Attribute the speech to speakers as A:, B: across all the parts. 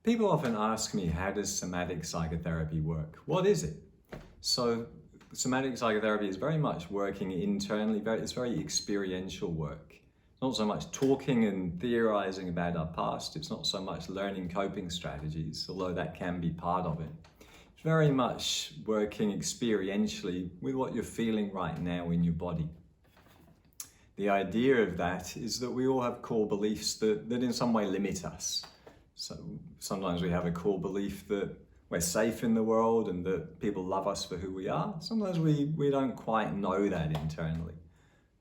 A: People often ask me, how does somatic psychotherapy work? What is it? So somatic psychotherapy is very much working internally, it's very experiential work. It's not so much talking and theorizing about our past, it's not so much learning coping strategies, although that can be part of it. It's very much working experientially with what you're feeling right now in your body. The idea of that is that we all have core beliefs that in some way limit us. So sometimes we have a core belief that we're safe in the world and that people love us for who we are. Sometimes we don't quite know that internally.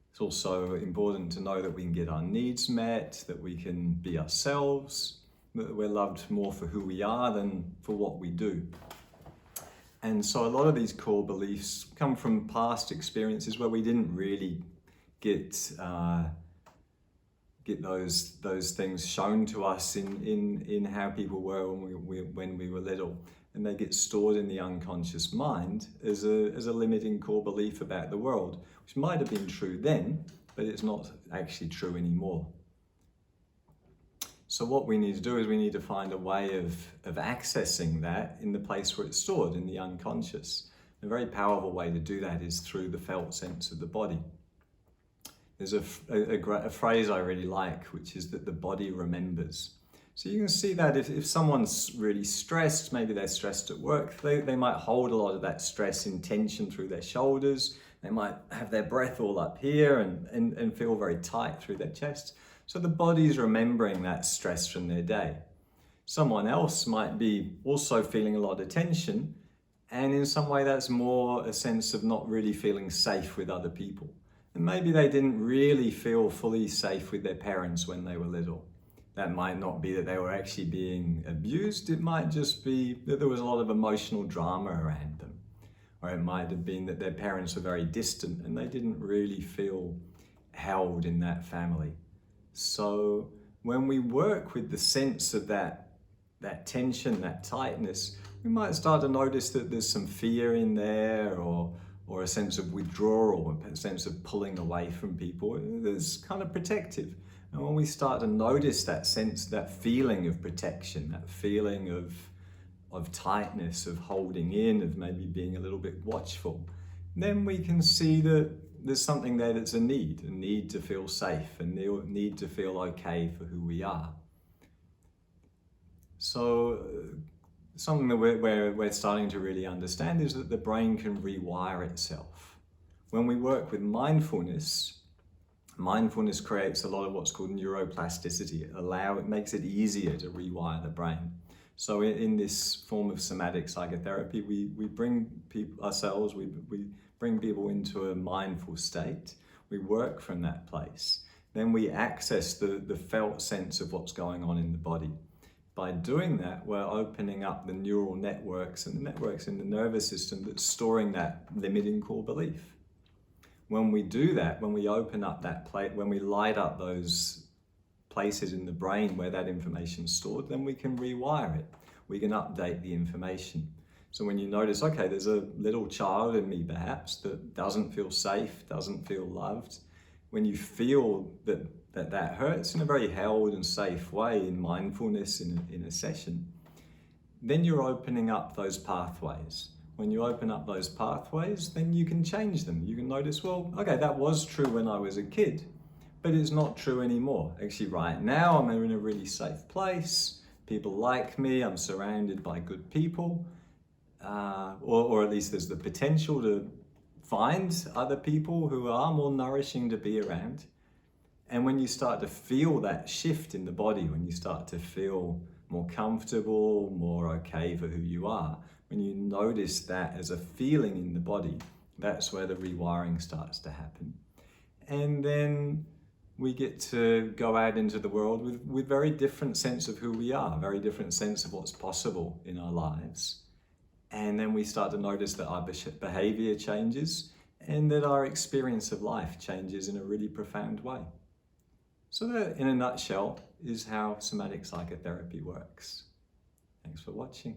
A: It's also important to know that we can get our needs met, that we can be ourselves, that we're loved more for who we are than for what we do. And so a lot of these core beliefs come from past experiences where we didn't really get those things shown to us in how people were when we were little, and they get stored in the unconscious mind as a limiting core belief about the world, which might have been true then, but it's not actually true anymore. So what we need to do is we need to find a way of accessing that in the place where it's stored, in the unconscious. A very powerful way to do that is through the felt sense of the body. There's a phrase I really like, which is that the body remembers. So you can see that if someone's really stressed, maybe they're stressed at work, they might hold a lot of that stress in tension through their shoulders. They might have their breath all up here and feel very tight through their chest. So the body's remembering that stress from their day. Someone else might be also feeling a lot of tension, and in some way that's more a sense of not really feeling safe with other people. And maybe they didn't really feel fully safe with their parents when they were little. That might not be that they were actually being abused. It might just be that there was a lot of emotional drama around them. Or it might have been that their parents were very distant and they didn't really feel held in that family. So when we work with the sense of that tension, that tightness, we might start to notice that there's some fear in there, or a sense of withdrawal, a sense of pulling away from people. It's kind of protective. And when we start to notice that sense, that feeling of protection, that feeling of tightness, of holding in, of maybe being a little bit watchful, then we can see that there's something there that's a need to feel safe, a need to feel okay for who we are. So something that we're starting to really understand is that the brain can rewire itself. When we work with mindfulness creates a lot of what's called neuroplasticity. It makes it easier to rewire the brain. So in this form of somatic psychotherapy, we bring we bring people into a mindful state. We work from that place. Then we access the felt sense of what's going on in the body. By doing that, we're opening up the neural networks and the networks in the nervous system that's storing that limiting core belief. When we do that, when we open up that plate, when we light up those places in the brain where that information is stored, then we can rewire it. We can update the information. So when you notice, okay, there's a little child in me perhaps that doesn't feel safe, doesn't feel loved, when you feel that hurts in a very held and safe way in mindfulness in a session, then you're opening up those pathways. When you open up those pathways, then you can change them. You can notice, well, okay, that was true when I was a kid, but it's not true anymore. Actually, right now, I'm in a really safe place. People like me. I'm surrounded by good people. Or at least there's the potential to find other people who are more nourishing to be around. And when you start to feel that shift in the body, when you start to feel more comfortable, more okay for who you are, when you notice that as a feeling in the body, that's where the rewiring starts to happen. And then we get to go out into the world with very different sense of who we are, very different sense of what's possible in our lives. And then we start to notice that our behavior changes and that our experience of life changes in a really profound way. So that, in a nutshell, is how somatic psychotherapy works. Thanks for watching.